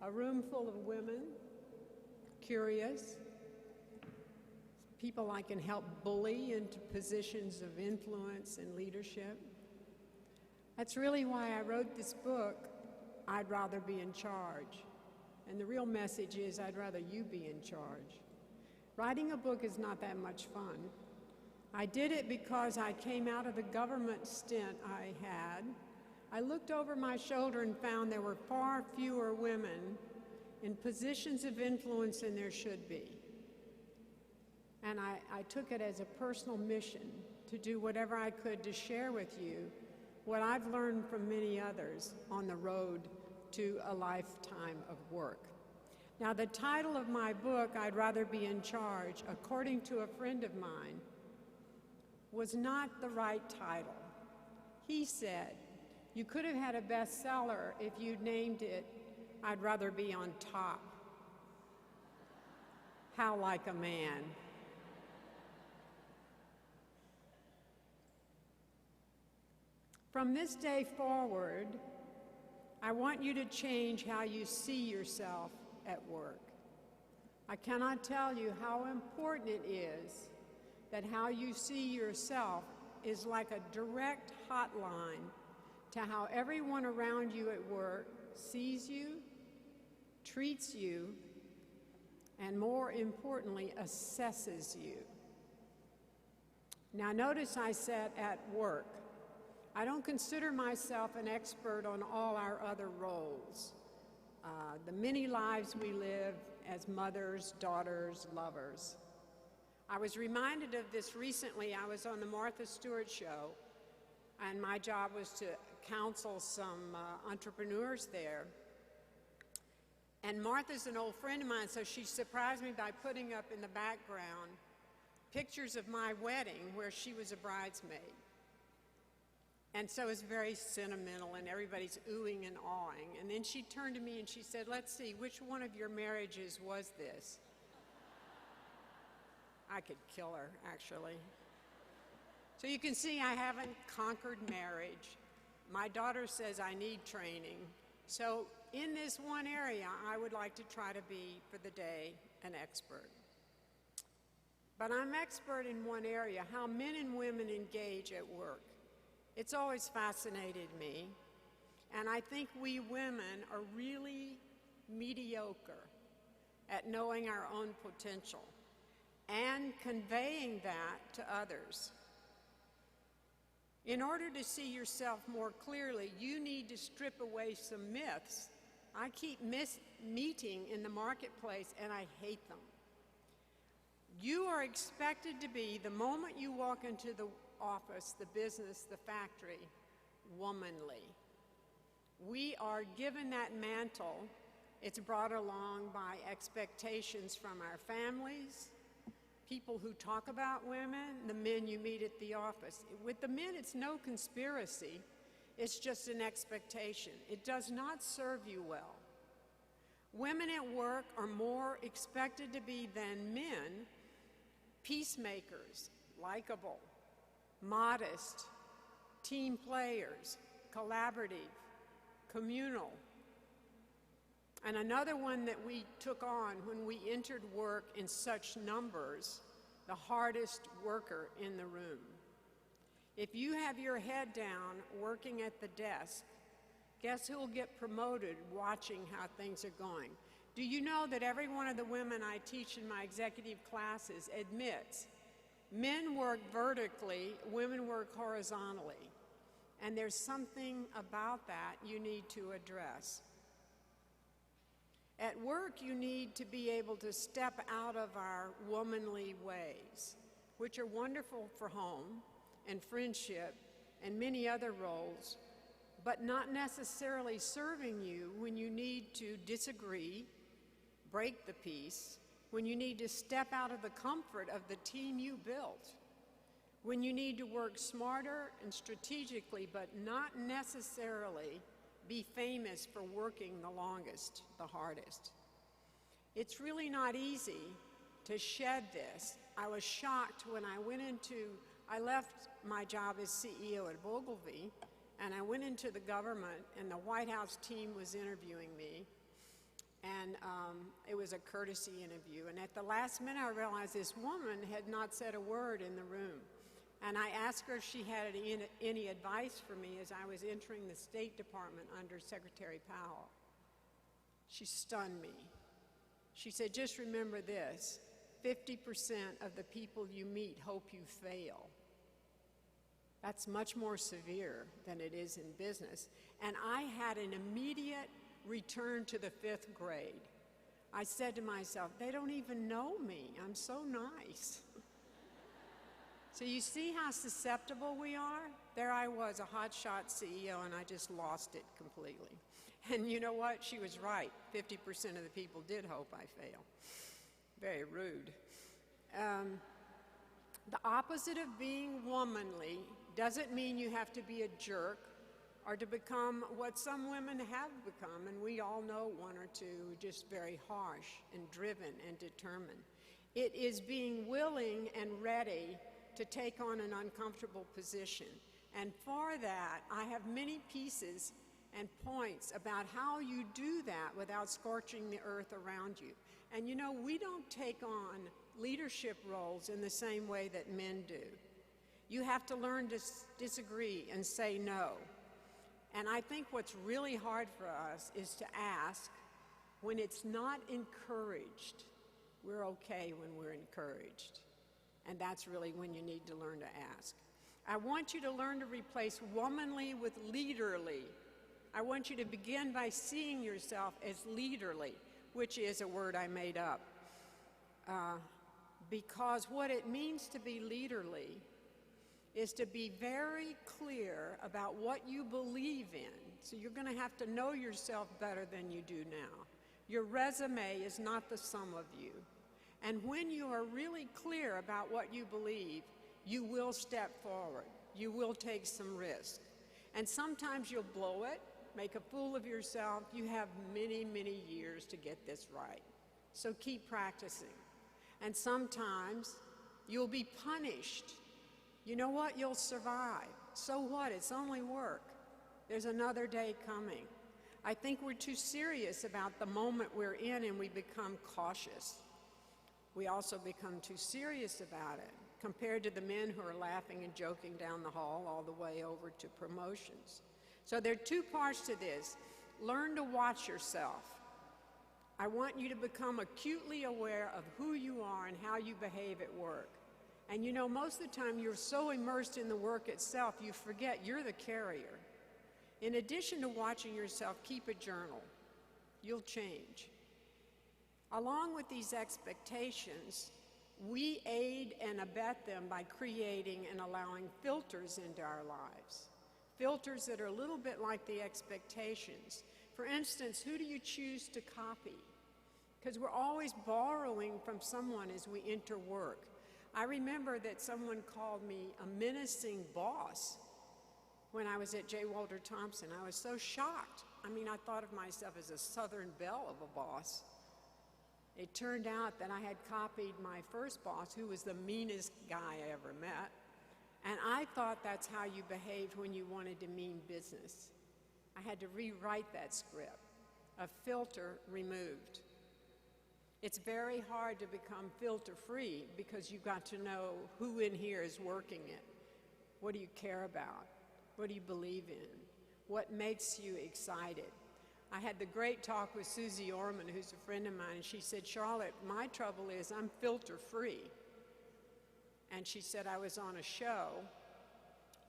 a room full of women, curious, people I can help bully into positions of influence and leadership. That's really why I wrote this book, I'd Rather Be in Charge. And the real message is, I'd rather you be in charge. Writing a book is not that much fun. I did it because I came out of the government stint I had. I looked over my shoulder and found there were far fewer women in positions of influence than there should be. And I took it as a personal mission to do whatever I could to share with you what I've learned from many others on the road to a lifetime of work. Now, the title of my book, I'd Rather Be in Charge, according to a friend of mine, was not the right title. He said, you could have had a bestseller if you'd named it, I'd Rather Be on Top. How like a man. From this day forward, I want you to change how you see yourself at work. I cannot tell you how important it is that how you see yourself is like a direct hotline to how everyone around you at work sees you, treats you, and more importantly, assesses you. Now notice I said at work. I don't consider myself an expert on all our other roles, the many lives we live as mothers, daughters, lovers. I was reminded of this recently. I was on the Martha Stewart show, and my job was to counsel some entrepreneurs there. And Martha's an old friend of mine, so she surprised me by putting up in the background pictures of my wedding where she was a bridesmaid. And so it's very sentimental, and everybody's oohing and awing. And then she turned to me and she said, let's see, which one of your marriages was this? I could kill her, actually. So you can see I haven't conquered marriage. My daughter says I need training. So in this one area, I would like to try to be, for the day, an expert. But I'm expert in one area, how men and women engage at work. It's always fascinated me, and I think we women are really mediocre at knowing our own potential and conveying that to others. In order to see yourself more clearly, you need to strip away some myths. I keep meeting in the marketplace, and I hate them. You are expected to be, the moment you walk into the office, the business, the factory, womanly. We are given that mantle. It's brought along by expectations from our families, people who talk about women, the men you meet at the office. With the men, it's no conspiracy. It's just an expectation. It does not serve you well. Women at work are more expected to be than men, peacemakers, likable, modest, team players, collaborative, communal. And another one that we took on when we entered work in such numbers, the hardest worker in the room. If you have your head down working at the desk, guess who will get promoted watching how things are going? Do you know that every one of the women I teach in my executive classes admits men work vertically, women work horizontally. And there's something about that you need to address. At work, you need to be able to step out of our womanly ways, which are wonderful for home and friendship and many other roles, but not necessarily serving you when you need to disagree, break the peace, when you need to step out of the comfort of the team you built, when you need to work smarter and strategically, but not necessarily be famous for working the longest, the hardest. It's really not easy to shed this. I was shocked when I left my job as CEO at Ogilvy, and I went into the government, and the White House team was interviewing me. And it was a courtesy interview. And at the last minute, I realized this woman had not said a word in the room. And I asked her if she had any advice for me as I was entering the State Department under Secretary Powell. She stunned me. She said, just remember this, 50% of the people you meet hope you fail. That's much more severe than it is in business. And I had an immediate return to the 5th grade. I said to myself, they don't even know me. I'm so nice. So you see how susceptible we are? There I was, a hotshot CEO, and I just lost it completely. And you know what? She was right. 50% of the people did hope I fail. Very rude. The opposite of being womanly doesn't mean you have to be a jerk or to become what some women have become, and we all know one or two, just very harsh and driven and determined. It is being willing and ready to take on an uncomfortable position. And for that, I have many pieces and points about how you do that without scorching the earth around you. And you know, we don't take on leadership roles in the same way that men do. You have to learn to disagree and say no. And I think what's really hard for us is to ask when it's not encouraged. We're okay when we're encouraged. And that's really when you need to learn to ask. I want you to learn to replace womanly with leaderly. I want you to begin by seeing yourself as leaderly, which is a word I made up. Because what it means to be leaderly is to be very clear about what you believe in. So you're going to have to know yourself better than you do now. Your resume is not the sum of you. And when you are really clear about what you believe, you will step forward. You will take some risk. And sometimes you'll blow it, make a fool of yourself. You have many, many years to get this right. So keep practicing. And sometimes you'll be punished. You know what? You'll survive. So what? It's only work. There's another day coming. I think we're too serious about the moment we're in, and we become cautious. We also become too serious about it compared to the men who are laughing and joking down the hall all the way over to promotions. So there are two parts to this. Learn to watch yourself. I want you to become acutely aware of who you are and how you behave at work. And you know, most of the time you're so immersed in the work itself, you forget you're the carrier. In addition to watching yourself, keep a journal. You'll change. Along with these expectations, we aid and abet them by creating and allowing filters into our lives. Filters that are a little bit like the expectations. For instance, who do you choose to copy? Because we're always borrowing from someone as we enter work. I remember that someone called me a menacing boss when I was at J. Walter Thompson. I was so shocked. I mean, I thought of myself as a Southern belle of a boss. It turned out that I had copied my first boss, who was the meanest guy I ever met. And I thought that's how you behaved when you wanted to mean business. I had to rewrite that script. A filter removed. It's very hard to become filter-free because you've got to know who in here is working it. What do you care about? What do you believe in? What makes you excited? I had the great talk with Susie Orman, who's a friend of mine, and she said, Charlotte, my trouble is I'm filter-free. And she said I was on a show,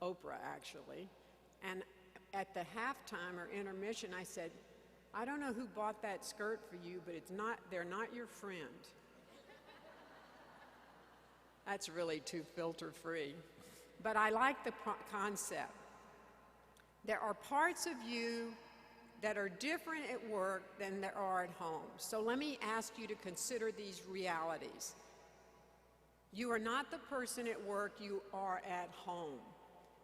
Oprah actually, and at the halftime or intermission, I said, I don't know who bought that skirt for you, but they're not your friend. That's really too filter-free. But I like the concept. There are parts of you that are different at work than there are at home. So let me ask you to consider these realities. You are not the person at work you are at home.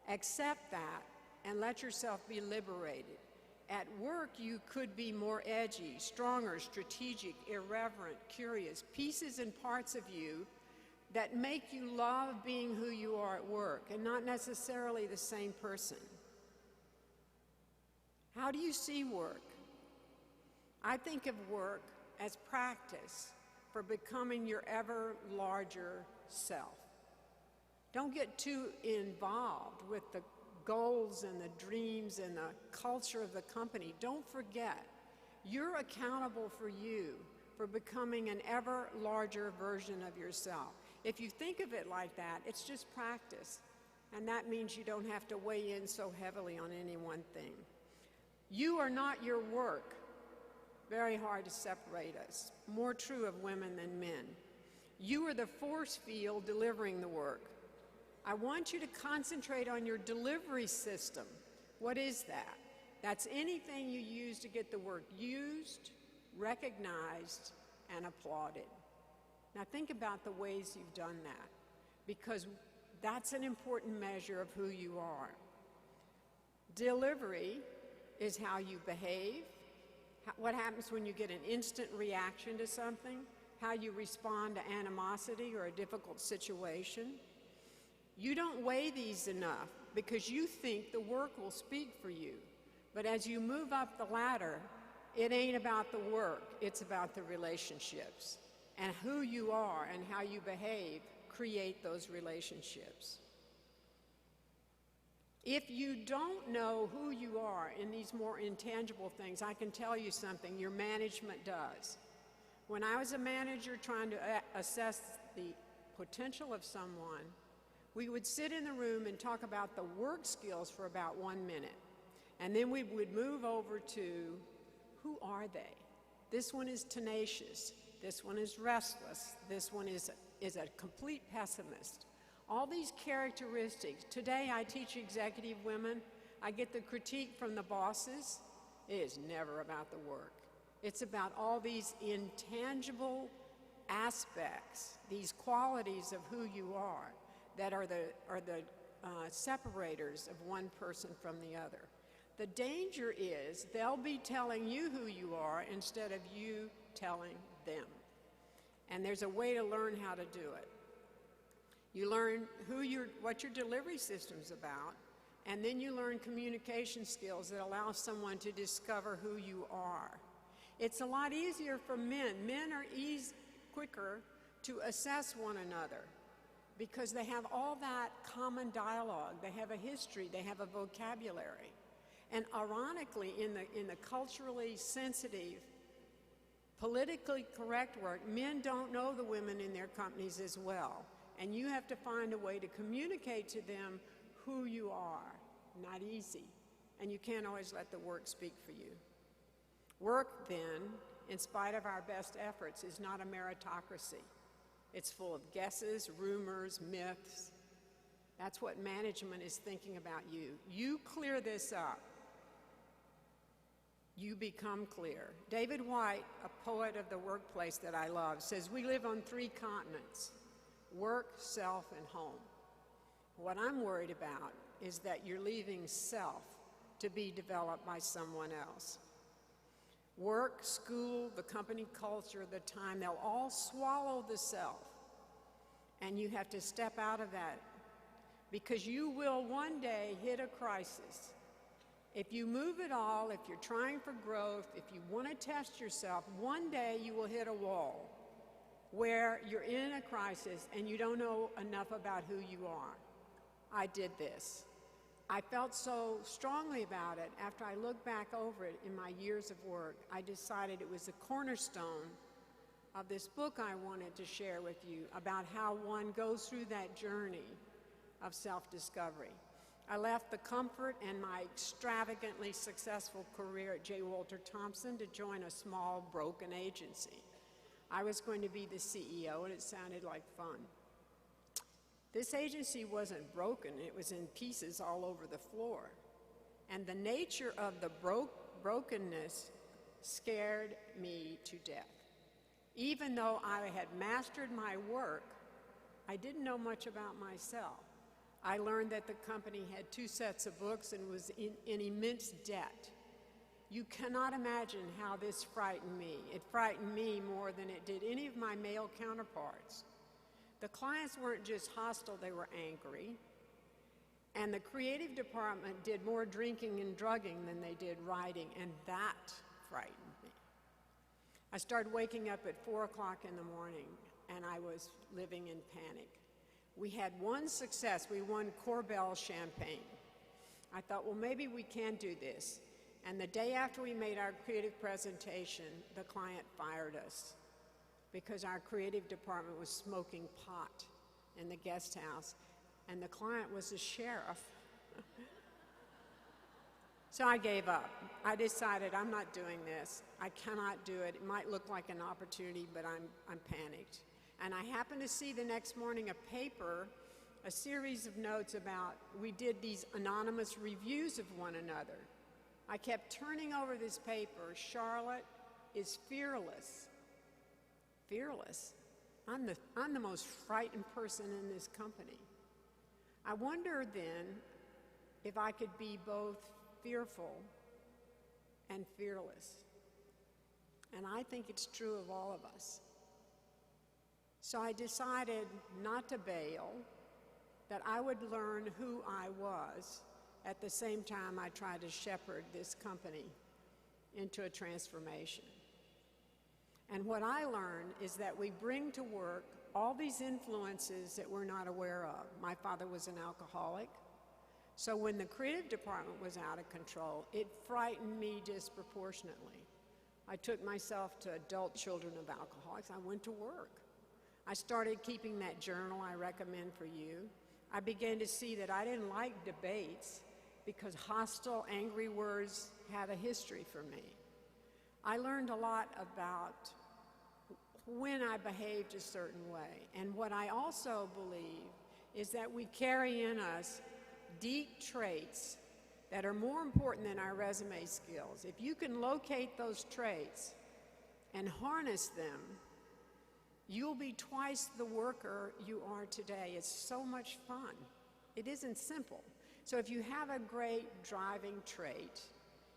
Accept that and let yourself be liberated. At work, you could be more edgy, stronger, strategic, irreverent, curious, pieces and parts of you that make you love being who you are at work and not necessarily the same person. How do you see work? I think of work as practice for becoming your ever larger self. Don't get too involved with the goals and the dreams and the culture of the company. Don't forget, you're accountable for you, for becoming an ever larger version of yourself. If you think of it like that, it's just practice. And that means you don't have to weigh in so heavily on any one thing. You are not your work. Very hard to separate us. More true of women than men. You are the force field delivering the work. I want you to concentrate on your delivery system. What is that? That's anything you use to get the work used, recognized, and applauded. Now think about the ways you've done that, because that's an important measure of who you are. Delivery is how you behave, what happens when you get an instant reaction to something, how you respond to animosity or a difficult situation. You don't weigh these enough because you think the work will speak for you. But as you move up the ladder, it ain't about the work, it's about the relationships. And who you are and how you behave create those relationships. If you don't know who you are in these more intangible things, I can tell you something, your management does. When I was a manager trying to assess the potential of someone, we would sit in the room and talk about the work skills for about 1 minute. And then we would move over to, who are they? This one is tenacious. This one is restless. This one is a complete pessimist. All these characteristics. Today I teach executive women. I get the critique from the bosses. It is never about the work. It's about all these intangible aspects, these qualities of who you are that are the separators of one person from the other. The danger is they'll be telling you who you are instead of you telling them. And there's a way to learn how to do it. You learn what your delivery system's about, and then you learn communication skills that allow someone to discover who you are. It's a lot easier for men. Men are quicker to assess one another because they have all that common dialogue. They have a history. They have a vocabulary. And ironically, in the culturally sensitive, politically correct work, men don't know the women in their companies as well. And you have to find a way to communicate to them who you are. Not easy. And you can't always let the work speak for you. Work, then, in spite of our best efforts, is not a meritocracy. It's full of guesses, rumors, myths. That's what management is thinking about you. You clear this up. You become clear. David White, a poet of the workplace that I love, says we live on 3 continents: work, self, and home. What I'm worried about is that you're leaving self to be developed by someone else. Work, school, the company culture, the time, they'll all swallow the self. And you have to step out of that because you will one day hit a crisis. If you move at all, if you're trying for growth, if you want to test yourself, one day you will hit a wall where you're in a crisis and you don't know enough about who you are. I did this. I felt so strongly about it. After I looked back over it in my years of work, I decided it was a cornerstone of this book I wanted to share with you about how one goes through that journey of self-discovery. I left the comfort and my extravagantly successful career at J. Walter Thompson to join a small, broken agency. I was going to be the CEO, and it sounded like fun. This agency wasn't broken. It was in pieces all over the floor. And the nature of the brokenness scared me to death. Even though I had mastered my work, I didn't know much about myself. I learned that the company had 2 sets of books and was in immense debt. You cannot imagine how this frightened me. It frightened me more than it did any of my male counterparts. The clients weren't just hostile, they were angry. And the creative department did more drinking and drugging than they did writing, and that frightened me. I started waking up at 4 o'clock in the morning, and I was living in panic. We had one success. We won Corbel Champagne. I thought, well, maybe we can do this. And the day after we made our creative presentation, the client fired us because our creative department was smoking pot in the guest house, and the client was the sheriff. So I gave up. I decided I'm not doing this. I cannot do it. It might look like an opportunity, but I'm panicked. And I happened to see the next morning a paper, a series of notes about, we did these anonymous reviews of one another. I kept turning over this paper. Charlotte is fearless. Fearless. I'm the most frightened person in this company. I wonder then if I could be both fearful and fearless. And I think it's true of all of us. So I decided not to bail, that I would learn who I was at the same time I tried to shepherd this company into a transformation. And what I learned is that we bring to work all these influences that we're not aware of. My father was an alcoholic. So when the creative department was out of control, it frightened me disproportionately. I took myself to adult children of alcoholics. I went to work. I started keeping that journal I recommend for you. I began to see that I didn't like debates because hostile, angry words had a history for me. I learned a lot about when I behaved a certain way. And what I also believe is that we carry in us deep traits that are more important than our resume skills. If you can locate those traits and harness them, you'll be twice the worker you are today. It's so much fun. It isn't simple. So if you have a great driving trait,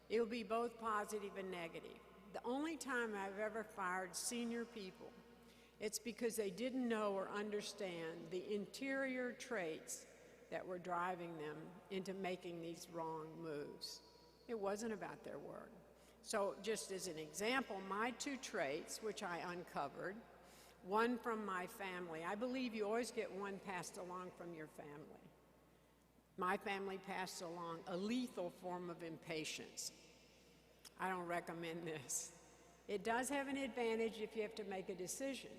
it'll be both positive and negative. The only time I've ever fired senior people, it's because they didn't know or understand the interior traits that were driving them into making these wrong moves. It wasn't about their work. So just as an example, my two traits, which I uncovered, one from my family. I believe you always get one passed along from your family. My family passed along a lethal form of impatience. I don't recommend this. It does have an advantage if you have to make a decision.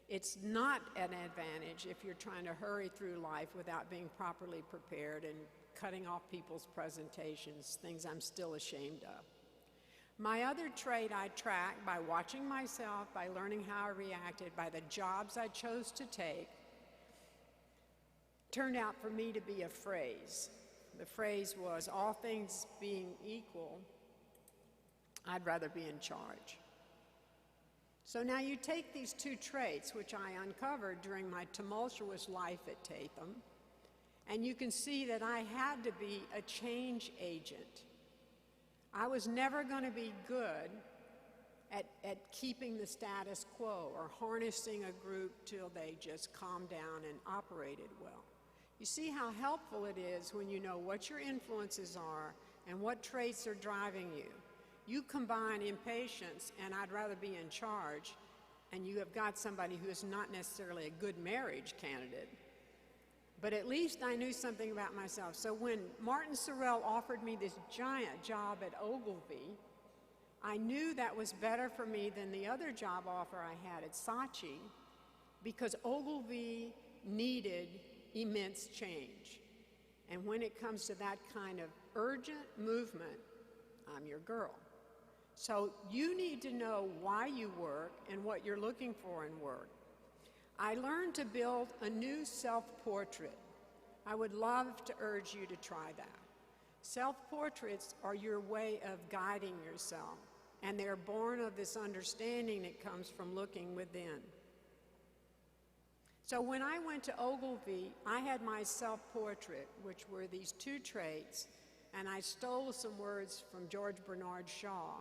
It's not an advantage if you're trying to hurry through life without being properly prepared and cutting off people's presentations, things I'm still ashamed of. My other trait I tracked by watching myself, by learning how I reacted, by the jobs I chose to take, turned out for me to be a phrase. The phrase was, all things being equal, I'd rather be in charge. So now you take these two traits, which I uncovered during my tumultuous life at Tatham, and you can see that I had to be a change agent. I was never going to be good at keeping the status quo or harnessing a group till they just calmed down and operated well. You see how helpful it is when you know what your influences are and what traits are driving you. You combine impatience and I'd rather be in charge, and you have got somebody who is not necessarily a good marriage candidate. But at least I knew something about myself. So when Martin Sorrell offered me this giant job at Ogilvy, I knew that was better for me than the other job offer I had at Saatchi, because Ogilvy needed immense change. And when it comes to that kind of urgent movement, I'm your girl. So you need to know why you work and what you're looking for in work. I learned to build a new self-portrait. I would love to urge you to try that. Self-portraits are your way of guiding yourself, and they're born of this understanding that comes from looking within. So when I went to Ogilvy, I had my self-portrait, which were these two traits, and I stole some words from George Bernard Shaw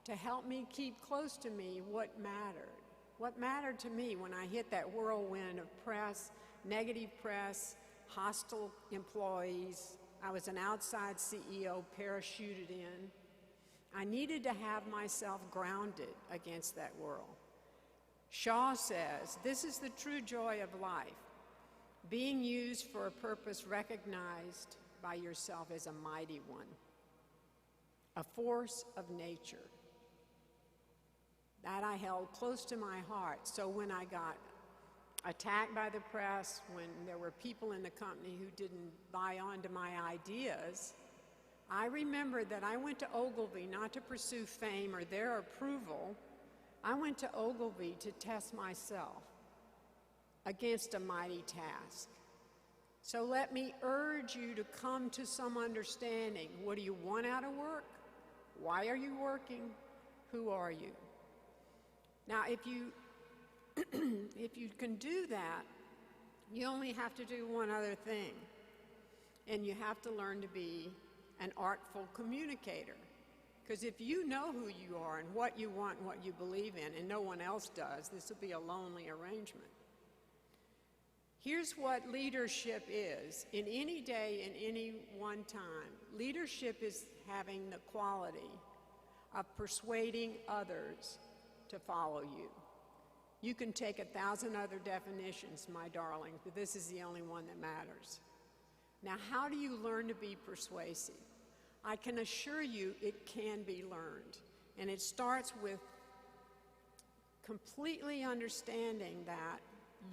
to help me keep close to me what mattered. What mattered to me when I hit that whirlwind of press, negative press, hostile employees. I was an outside CEO parachuted in. I needed to have myself grounded against that world. Shaw says, this is the true joy of life, being used for a purpose recognized by yourself as a mighty one, a force of nature. That I held close to my heart. So when I got attacked by the press, when there were people in the company who didn't buy onto my ideas, I remembered that I went to Ogilvy not to pursue fame or their approval. I went to Ogilvy to test myself against a mighty task. So let me urge you to come to some understanding. What do you want out of work? Why are you working? Who are you? Now, if you can do that, you only have to do one other thing, and you have to learn to be an artful communicator. Because if you know who you are and what you want and what you believe in, and no one else does, this will be a lonely arrangement. Here's what leadership is. In any day, in any one time, leadership is having the quality of persuading others to follow you. You can take 1,000 other definitions, my darlings, but this is the only one that matters. Now, how do you learn to be persuasive? I can assure you it can be learned, and it starts with completely understanding that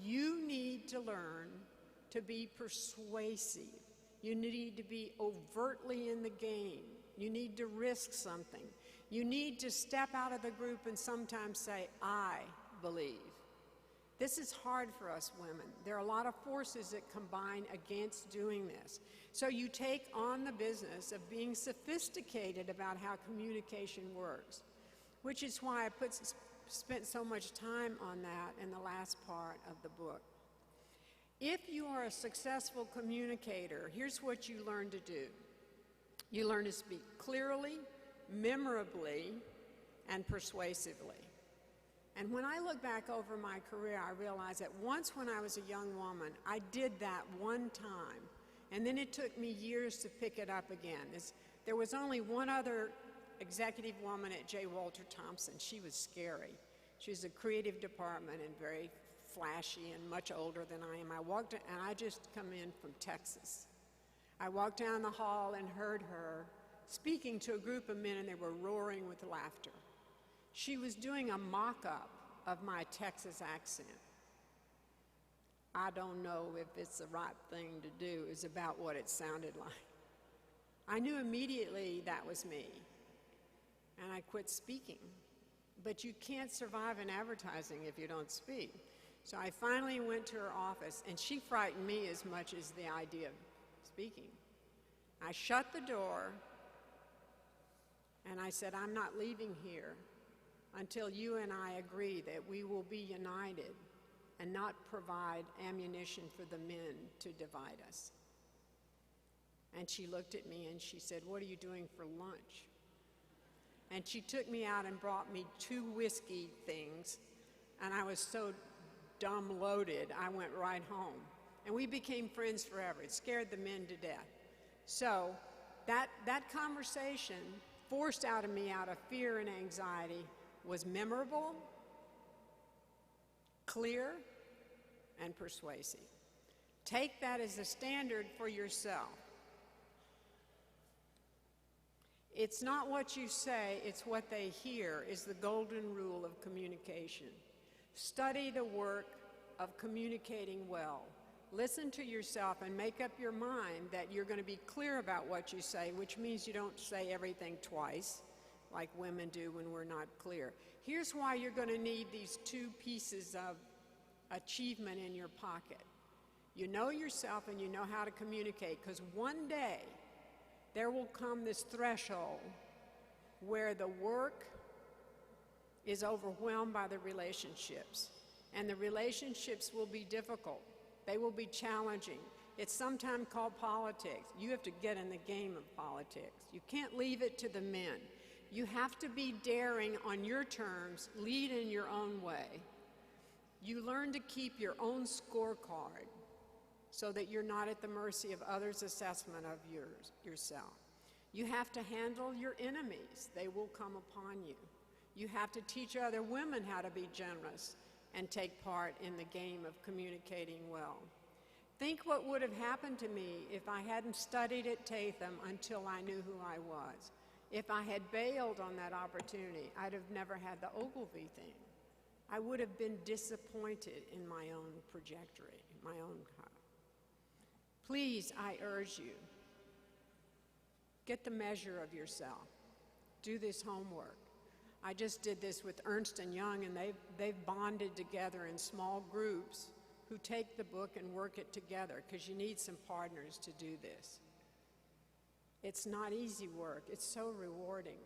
you need to learn to be persuasive. You need to be overtly in the game. You need to risk something. You need to step out of the group and sometimes say, I believe. This is hard for us women. There are a lot of forces that combine against doing this. So you take on the business of being sophisticated about how communication works, which is why I spent so much time on that in the last part of the book. If you are a successful communicator, here's what you learn to do. You learn to speak clearly, memorably, and persuasively. And when I look back over my career, I realize that once when I was a young woman, I did that one time, and then it took me years to pick it up again. There was only one other executive woman at J. Walter Thompson. She was scary. She was a creative department and very flashy and much older than I am. I just come in from Texas. I walked down the hall and heard her speaking to a group of men, and they were roaring with laughter. She was doing a mock-up of my Texas accent. I don't know if it's the right thing to do. It's about what it sounded like. I knew immediately that was me, and I quit speaking. But you can't survive in advertising if you don't speak. So I finally went to her office, and she frightened me as much as the idea of speaking. I shut the door, and I said, I'm not leaving here until you and I agree that we will be united and not provide ammunition for the men to divide us. And she looked at me and she said, what are you doing for lunch? And she took me out and brought me 2 whiskey things, and I was so dumb loaded, I went right home. And we became friends forever. It scared the men to death. So that conversation forced out of me out of fear and anxiety was memorable, clear, and persuasive. Take that as a standard for yourself. It's not what you say, it's what they hear is the golden rule of communication. Study the work of communicating well. Listen to yourself and make up your mind that you're going to be clear about what you say, which means you don't say everything twice, like women do when we're not clear. Here's why you're going to need these 2 pieces of achievement in your pocket. You know yourself and you know how to communicate, because one day there will come this threshold where the work is overwhelmed by the relationships, and the relationships will be difficult. They will be challenging. It's sometimes called politics. You have to get in the game of politics. You can't leave it to the men. You have to be daring on your terms, lead in your own way. You learn to keep your own scorecard so that you're not at the mercy of others' assessment of yourself. You have to handle your enemies. They will come upon you. You have to teach other women how to be generous and take part in the game of communicating well. Think what would have happened to me if I hadn't studied at Tatham until I knew who I was. If I had bailed on that opportunity, I'd have never had the Ogilvy thing. I would have been disappointed in my own trajectory, my own path. Please, I urge you, get the measure of yourself. Do this homework. I just did this with Ernst & Young, and they've bonded together in small groups who take the book and work it together, because you need some partners to do this. It's not easy work. It's so rewarding.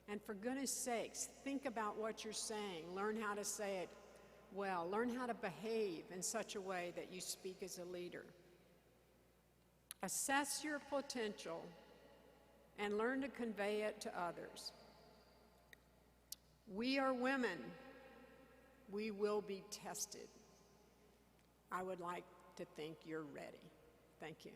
And for goodness sakes, think about what you're saying. Learn how to say it well. Learn how to behave in such a way that you speak as a leader. Assess your potential and learn to convey it to others. We are women. We will be tested. I would like to think you're ready. Thank you.